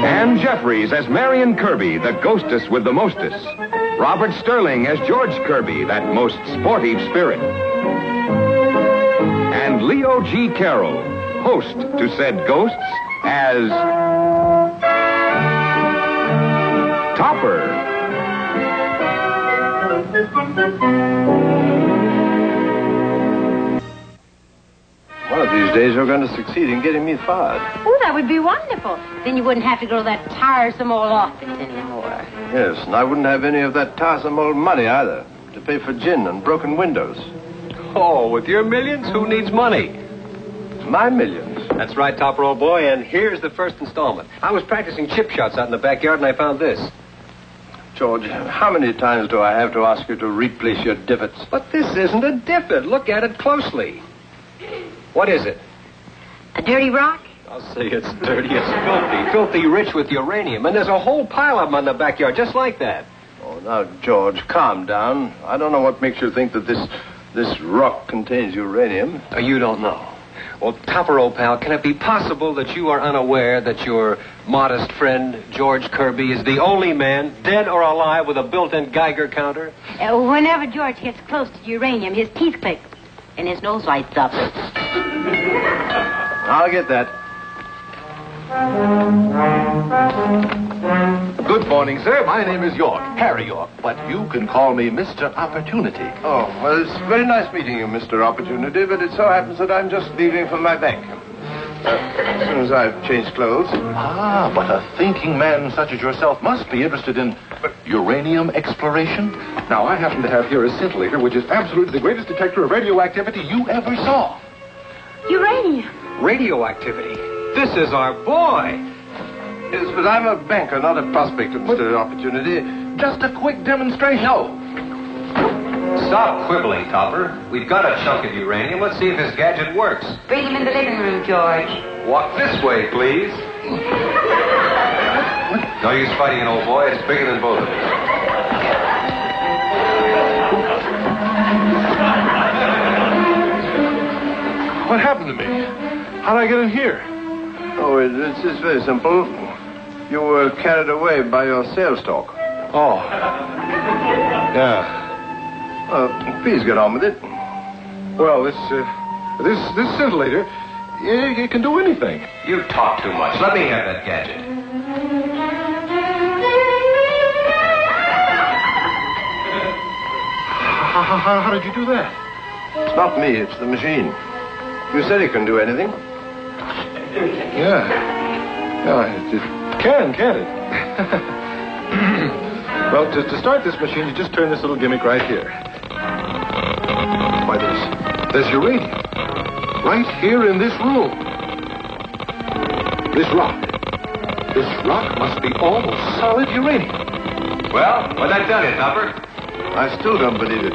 Ann Jeffries as Marion Kirby, the ghostess with the mostest. Robert Sterling as George Kirby, that most sportive spirit. And Leo G. Carroll, host to said ghosts, as Topper. One of these days you're going to succeed in getting me fired. Oh, that would be wonderful. Then you wouldn't have to go to that tiresome old office anymore. Yes, and I wouldn't have any of that tiresome old money either to pay for gin and broken windows. Oh, with your millions, who needs money? My millions. That's right, Topper, old boy, and here's the first installment. I was practicing chip shots out in the backyard, and I found this. George, how many times do I have to ask you to replace your divots? But this isn't a divot. Look at it closely. What is it? A dirty rock? I'll say it's dirty. It's filthy. Filthy rich with uranium. And there's a whole pile of them in the backyard, just like that. Oh, now, George, calm down. I don't know what makes you think that this rock contains uranium. Oh, you don't know. Well, Topper, old pal, can it be possible that you are unaware that your modest friend, George Kirby, is the only man, dead or alive, with a built-in Geiger counter? Whenever George gets close to uranium, his teeth click and his nose lights up. I'll get that. Good morning, sir. My name is York, Harry York, but you can call me Mr. Opportunity. Oh, well, it's very nice meeting you, Mr. Opportunity, but it so happens that I'm just leaving for my bank. As soon as I've changed clothes. Ah, but a thinking man such as yourself must be interested in uranium exploration. Now, I happen to have here a scintillator, which is absolutely the greatest detector of radioactivity you ever saw. Uranium? Radioactivity? This is our boy. Yes, but I'm a banker, not a prospector, Mr. Opportunity. Just a quick demonstration. No. Stop quibbling, Topper. We've got a chunk of uranium. Let's see if this gadget works. Bring him in the living room, George. Walk this way, please. No use fighting an old boy. It's bigger than both of us. What happened to me? How'd I get in here? Oh, it's very simple. You were carried away by your sales talk. Oh. Yeah. Please get on with it. Well, this scintillator, it can do anything. You talk too much. Let me have that gadget. How did you do that? It's not me, it's the machine. You said it can do anything. Yeah, it can, can't it? Well, to start this machine, you just turn this little gimmick right here. Why, there's uranium. Right here in this room. This rock must be almost solid uranium. Well, what that done it, Topper? I still don't believe it.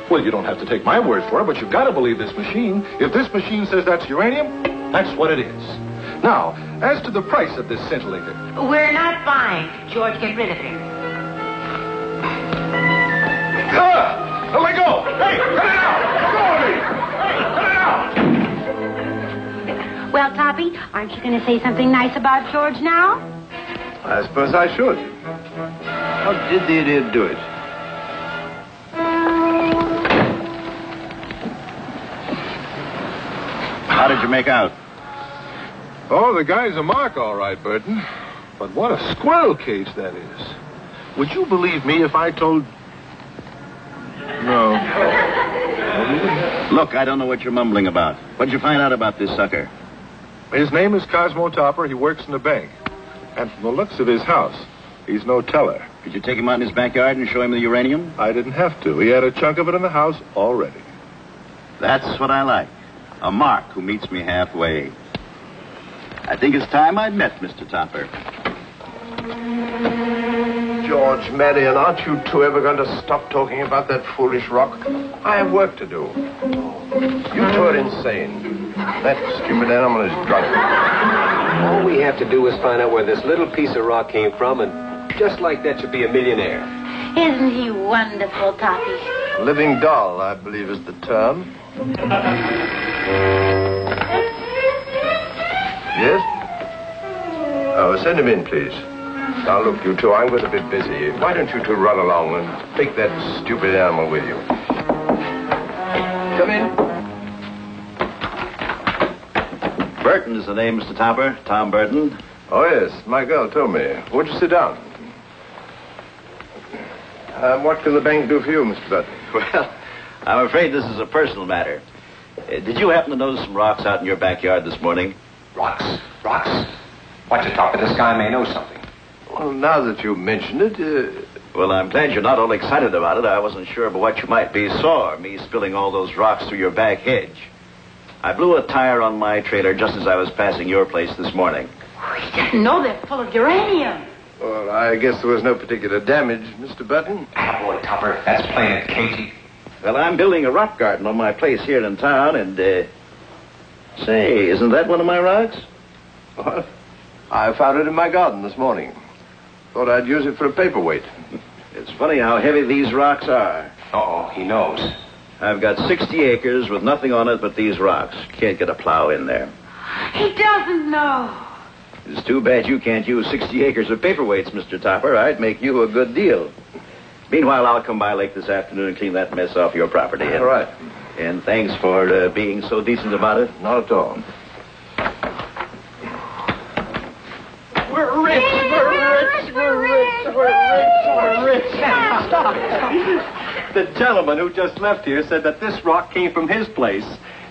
Well, you don't have to take my word for it, but you've got to believe this machine. If this machine says that's uranium, that's what it is. Now, as to the price of this scintillator. We're not buying. George, get rid of it. Let go! Hey, cut it out! Go on me! Hey, cut it out! Well, Toppy, aren't you going to say something nice about George now? I suppose I should. How did the idiot do it? How did you make out? Oh, the guy's a mark, all right, Burton. But what a squirrel cage that is. Would you believe me if I told... No. Look, I don't know what you're mumbling about. What'd you find out about this sucker? His name is Cosmo Topper. He works in the bank. And from the looks of his house, he's no teller. Did you take him out in his backyard and show him the uranium? I didn't have to. He had a chunk of it in the house already. That's what I like. A mark who meets me halfway. I think it's time I'd met Mr. Topper. George, Marion, aren't you two ever going to stop talking about that foolish rock? I have work to do. You two are insane. That stupid animal is drunk. All we have to do is find out where this little piece of rock came from, and just like that, you'll be a millionaire. Isn't he wonderful, Toppy? Living doll, I believe, is the term. Yes? Oh, send him in, please. Now, look, you two, I'm going to be busy. Why don't you two run along and take that stupid animal with you? Come in. Burton is the name, Mr. Topper. Tom Burton. Oh, yes. My girl told me. Won't you sit down? What can the bank do for you, Mr. Burton? Well, I'm afraid this is a personal matter. Did you happen to notice some rocks out in your backyard this morning? Rocks? Rocks? Watch it, Topper. This guy may know something. Well, now that you mention it, Well, I'm glad you're not all excited about it. I wasn't sure but what you might be sore, me spilling all those rocks through your back hedge. I blew a tire on my trailer just as I was passing your place this morning. We didn't know they're full of uranium. well, I guess there was no particular damage, Mr. Burton. Boy, Topper, that's plain and cagey. Well, I'm building a rock garden on my place here in town, and, say, isn't that one of my rocks? Well, I found it in my garden this morning. Thought I'd use it for a paperweight. It's funny how heavy these rocks are. Uh-oh, he knows. I've got 60 acres with nothing on it but these rocks. Can't get a plow in there. He doesn't know. It's too bad you can't use 60 acres of paperweights, Mr. Topper. I'd make you a good deal. Meanwhile, I'll come by late this afternoon and clean that mess off your property. All right. And thanks for being so decent about it. Not at all. We're rich. We're rich. Stop it. The gentleman who just left here said that this rock came from his place.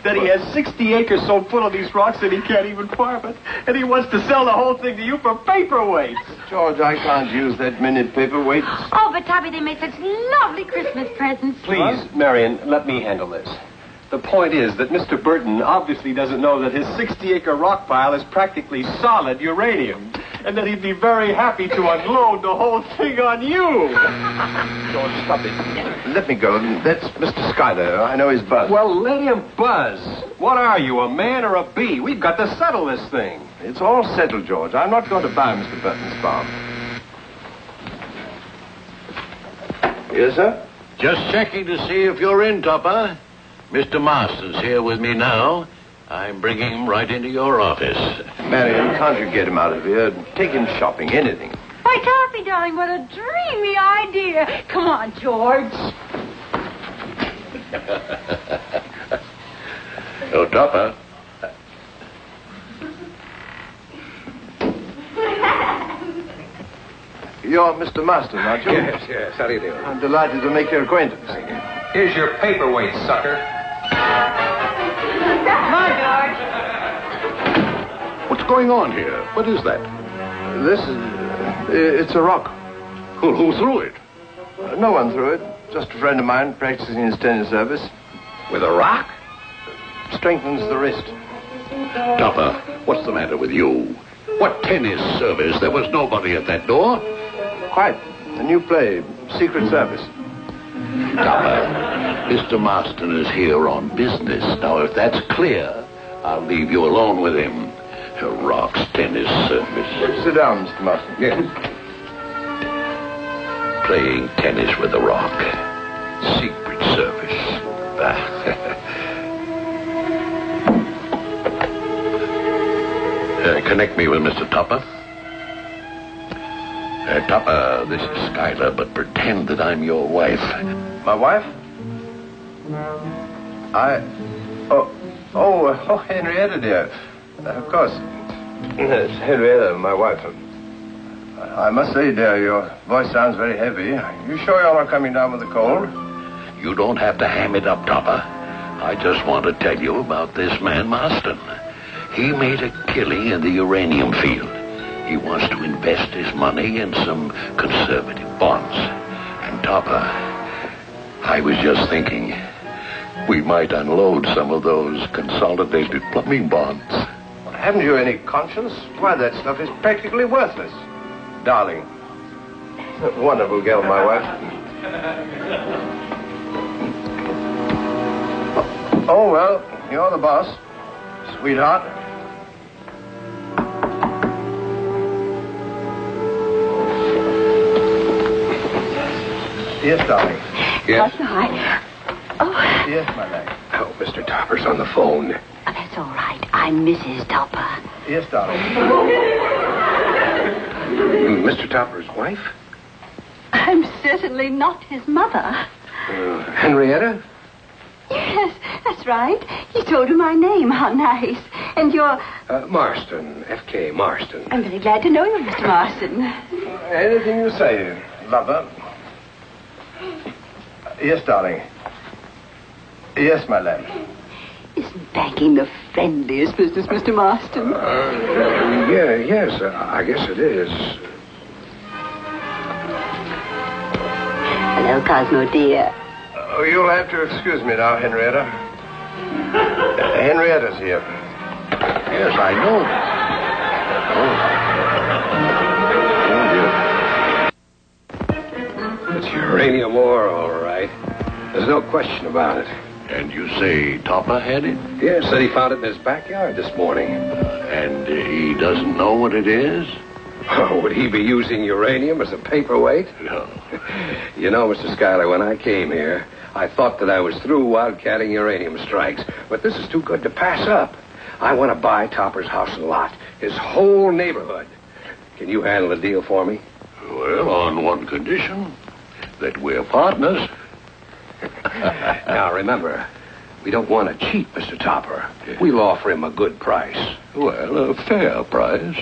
That he has 60 acres so full of these rocks that he can't even farm it. And he wants to sell the whole thing to you for paperweights. George, I can't use that many paperweights. Oh, but Toppy, they make such lovely Christmas presents. Please, Marion, let me handle this. The point is that Mr. Burton obviously doesn't know that his 60-acre rock pile is practically solid uranium, and that he'd be very happy to unload the whole thing on you. George, stop it. Let me go. That's Mr. Schuyler. I know his buzz. Well, let him buzz. What are you, a man or a bee? We've got to settle this thing. It's all settled, George. I'm not going to buy Mr. Burton's farm. Yes, sir? Just checking to see if you're in, Topper. Mr. Marston's here with me now. I'm bringing him right into your office. Marion, can't you get him out of here? Take him shopping, anything. Why, Toppy, darling, what a dreamy idea. Come on, George. Oh, Topper. You're Mr. Marston, aren't you? Yes. How do you do? I'm delighted to make your acquaintance. Here's your paperweight, sucker. Come on, George. What's going on here? What is that? This is... it's a rock. Well, who threw it? No one threw it. Just a friend of mine practicing his tennis service. With a rock? Strengthens the wrist. Topper, what's the matter with you? What tennis service? There was nobody at that door. Quite. A new play. Secret Service. Topper, Mr. Marston is here on business. Now, if that's clear, I'll leave you alone with him. Rock's tennis service. Sit down, Mr. Marston. Yes. Playing tennis with a rock. Secret Service. Connect me with Mr. Topper. Topper, this is Schuyler, but pretend that I'm your wife. My wife? Oh, Henrietta, dear. Of course. Yes, Henrietta, my wife. I must say, dear, your voice sounds very heavy. You sure you're not coming down with a cold? You don't have to ham it up, Topper. I just want to tell you about this man, Marston. He made a killing in the uranium field. He wants to invest his money in some conservative bonds. And Topper, I was just thinking, we might unload some of those consolidated plumbing bonds. Haven't you any conscience? Why, that stuff is practically worthless. Darling. Wonderful girl, my wife. Oh, well, you're the boss, sweetheart. Yes, darling. Yes? All right. Oh, Yes, my lad. Oh, Mr. Topper's on the phone. that's all right. I'm Mrs. Topper. Yes, darling. Mr. Topper's wife? I'm certainly not his mother. Henrietta? Yes, that's right. He told her my name. How nice. And you're... Marston. F.K. Marston. I'm very glad to know you, Mr. Marston. Anything you say, lover. Yes, darling. Yes, my lad. Isn't banking the friendliest business, Mr. Marston? Yes, I guess it is. Hello, Cosmo, dear. Oh, you'll have to excuse me now, Henrietta. Henrietta's here. Yes, I know. It's uranium ore, all right. There's no question about it. And you say Topper had it? Yeah, said he found it in his backyard this morning. And he doesn't know what it is? Oh, would he be using uranium as a paperweight? No. You know, Mr. Schuyler, when I came here, I thought that I was through wildcatting uranium strikes. But this is too good to pass up. I want to buy Topper's house and lot, his whole neighborhood. Can you handle the deal for me? Well, on one condition, that we're partners. Now, remember, we don't want to cheat Mr. Topper. We'll offer him a good price. Well, a fair price.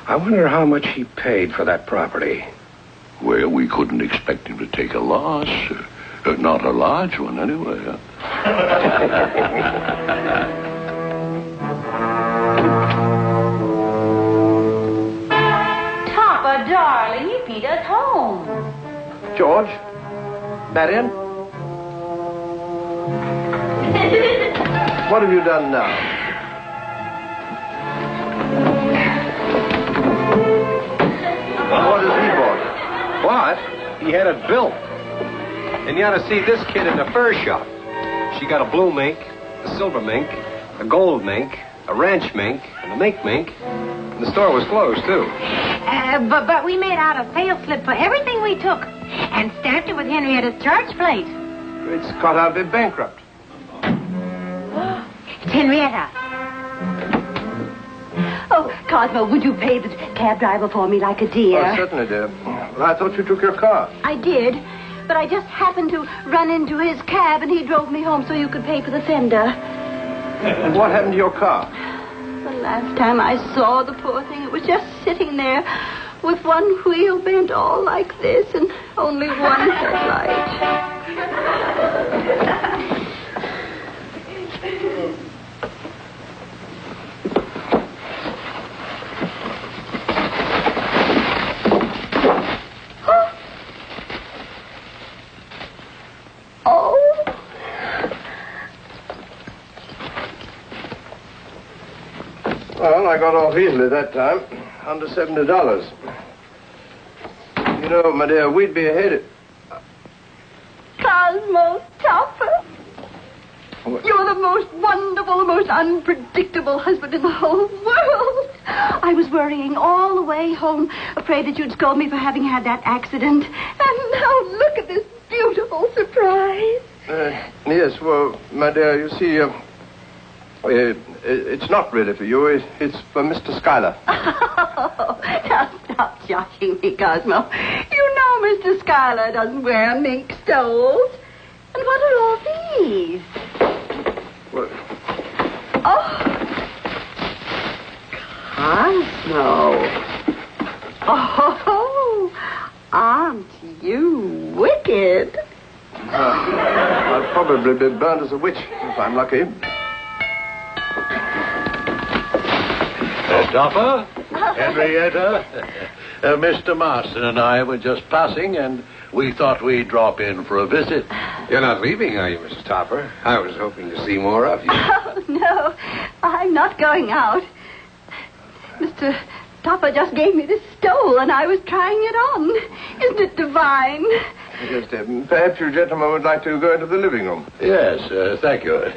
I wonder how much he paid for that property. Well, we couldn't expect him to take a loss. Not a large one, anyway. Topper, darling, you beat us home. George? Marion? What have you done now? What has he bought? What? He had it built. And you ought to see this kid in the fur shop. She got a blue mink, a silver mink, a gold mink, a ranch mink, and a mink mink. And the store was closed, too. But we made out a sales slip for everything we took and stamped it with Henrietta's church plate. It's got out to be bankrupt. It's Henrietta. Oh, Cosmo, would you pay the cab driver for me like a dear? Oh, certainly, dear. Well, I thought you took your car. I did, but I just happened to run into his cab and he drove me home so you could pay for the fender. And what happened to your car? The last time I saw the poor thing, it was just sitting there with one wheel bent all like this and only one headlight. Well, I got off easily that time. Under $70. You know, my dear, we'd be ahead. Cosmo Topper. What? You're the most wonderful, the most unpredictable husband in the whole world. I was worrying all the way home, afraid that you'd scold me for having had that accident. And now look at this beautiful surprise. Yes, well, my dear, you see, it's not really for you. It's for Mr. Schuyler. Oh, now stop joshing me, Cosmo. You know Mr. Schuyler doesn't wear mink stoles. And what are all these? What? Oh, Cosmo. Oh, aren't you wicked? I'll probably be burned as a witch if I'm lucky. Topper, Henrietta, Mr. Marston and I were just passing, and we thought we'd drop in for a visit. You're not leaving, are you, Mrs. Topper? I was hoping to see more of you. Oh, no, I'm not going out. Mr. Topper just gave me this stole, and I was trying it on. Isn't it divine? Yes, dear. Perhaps you gentlemen would like to go into the living room. Yes, thank you.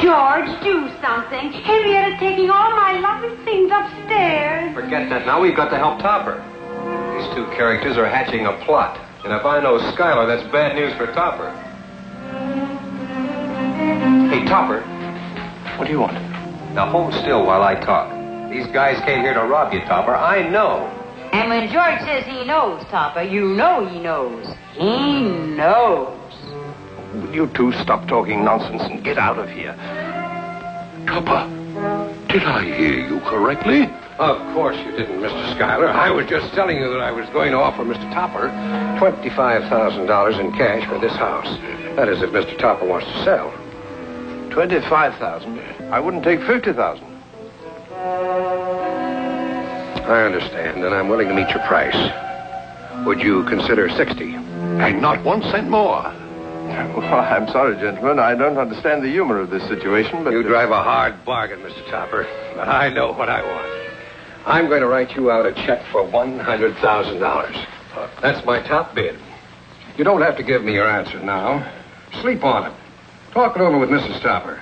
George, do something. Henrietta's taking all my lovely things upstairs. Forget that. Now we've got to help Topper. These two characters are hatching a plot. And if I know Schuyler, that's bad news for Topper. Hey, Topper. What do you want? Now hold still while I talk. These guys came here to rob you, Topper. I know. And when George says he knows, Topper, you know he knows. He knows. Will you two stop talking nonsense and get out of here? Topper, did I hear you correctly? Of course you didn't, Mr. Schuyler. I was just telling you that I was going to offer Mr. Topper $25,000 in cash for this house. That is, if Mr. Topper wants to sell. 25,000? I wouldn't take 50,000. I understand, and I'm willing to meet your price. Would you consider 60? And not 1 cent more. Well, I'm sorry, gentlemen. I don't understand the humor of this situation, but... You drive a hard bargain, Mr. Topper, but I know what I want. I'm going to write you out a check for $100,000. That's my top bid. You don't have to give me your answer now. Sleep on it. Talk it over with Mrs. Topper.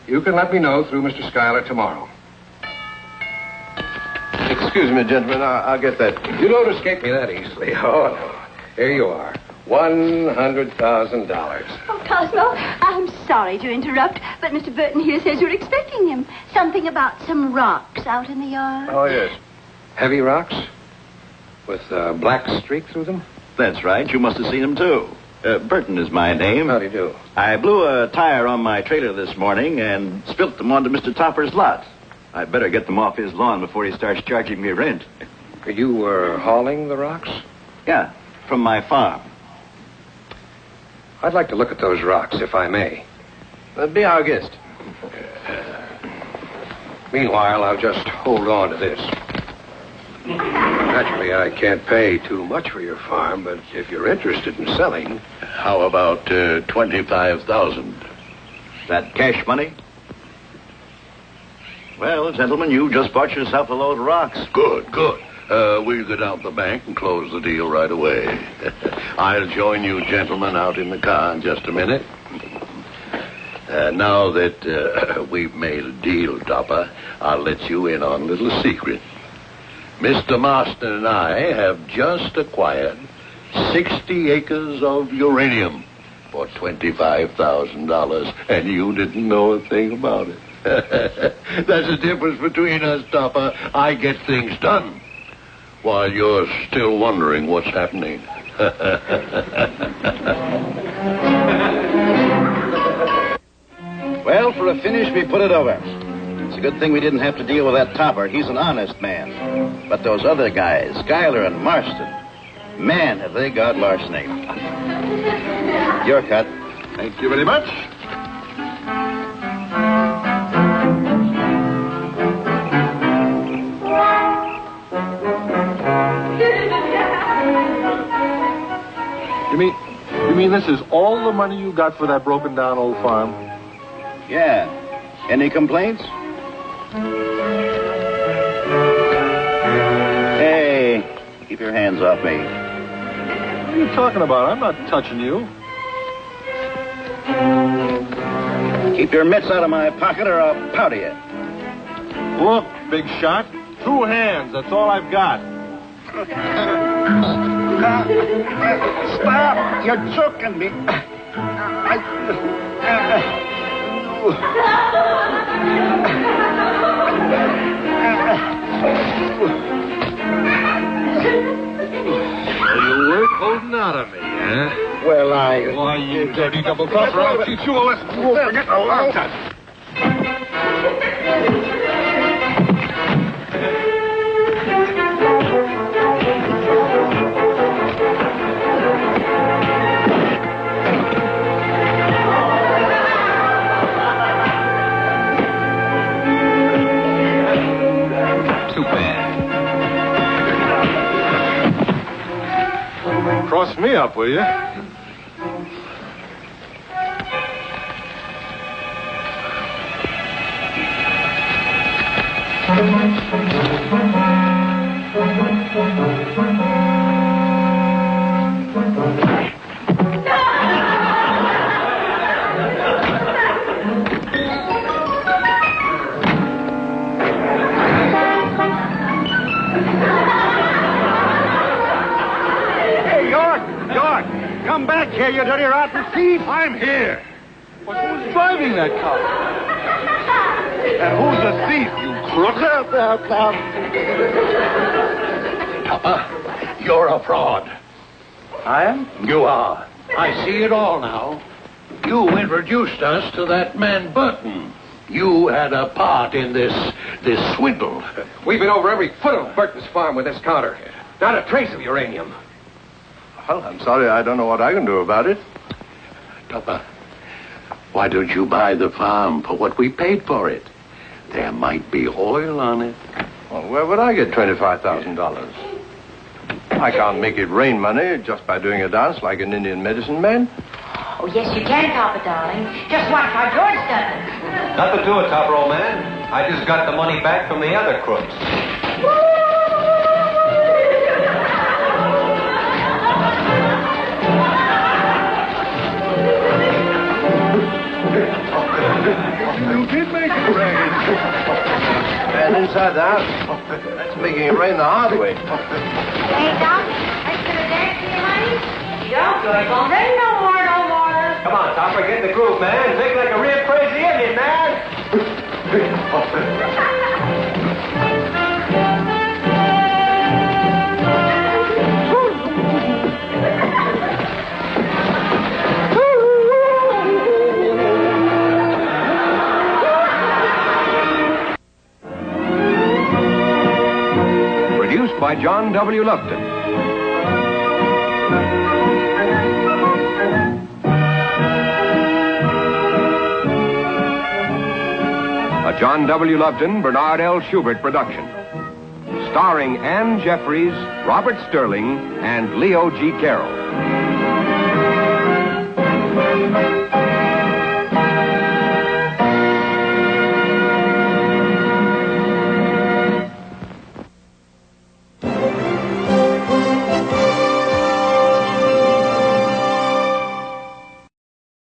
You can let me know through Mr. Schuyler tomorrow. Excuse me, gentlemen. I'll get that. You don't escape me that easily. Oh, no. Here you are. $100,000. Oh, Cosmo, I'm sorry to interrupt, but Mr. Burton here says you're expecting him. Something about some rocks out in the yard. Oh, yes. Heavy rocks? With a black streak through them? That's right. You must have seen him, too. Burton is my name. How do you do? I blew a tire on my trailer this morning and spilt them onto Mr. Topper's lot. I'd better get them off his lawn before he starts charging me rent. You were hauling the rocks? Yeah, from my farm. I'd like to look at those rocks, if I may. Be our guest. Meanwhile, I'll just hold on to this. Naturally, I can't pay too much for your farm, but if you're interested in selling... How about 25,000? That cash money? Well, gentlemen, you just bought yourself a load of rocks. Good. We'll go down to the bank and close the deal right away. I'll join you gentlemen out in the car in just a minute. Now that we've made a deal, Topper, I'll let you in on a little secret. Mr. Marston and I have just acquired 60 acres of uranium for $25,000, and you didn't know a thing about it. That's the difference between us, Topper. I get things done, while you're still wondering what's happening. Well, for a finish, we put it over. It's a good thing we didn't have to deal with that Topper. He's an honest man. But those other guys, Schuyler and Marston, man, have they got larceny. Your cut. Thank you very much. You mean this is all the money you got for that broken down old farm? Yeah. Any complaints? Hey, keep your hands off me. What are you talking about? I'm not touching you. Keep your mitts out of my pocket or I'll powder you. Look, big shot. 2 hands. That's all I've got. Stop! You're choking me. You weren't holding out on me, huh? Well, Why, you dirty double-crosser, I'll teach you a lesson. You won't forget in a long time. Cross me up, will you? Come back here, you dirty rotten thief! I'm here. But who's driving that car? And who's the thief, you crook? Topper, you're a fraud. I am? You are. I see it all now. You introduced us to that man Burton. You had a part in this swindle. We've been over every foot of Burton's farm with this counter. Not a trace of uranium. Well, I'm sorry, I don't know what I can do about it. Topper, why don't you buy the farm for what we paid for it? There might be oil on it. Well, where would I get $25,000? I can't make it rain money just by doing a dance like an Indian medicine man. Oh, yes, you can, Papa, darling. Just watch how George does it. Nothing to it, Topper, old man. I just got the money back from the other crooks. You did make it rain. And inside the house, that's making it rain the hard way. Hey, Doc, are you going to dance with me, honey? Don't do it. Don't say no more. Come on, Topper, get in the groove, man. Make like a real crazy Indian, man. Produced by John W. Lupton. A John W. Lupton, Bernard L. Schubert production. Starring Ann Jeffries, Robert Sterling, and Leo G. Carroll.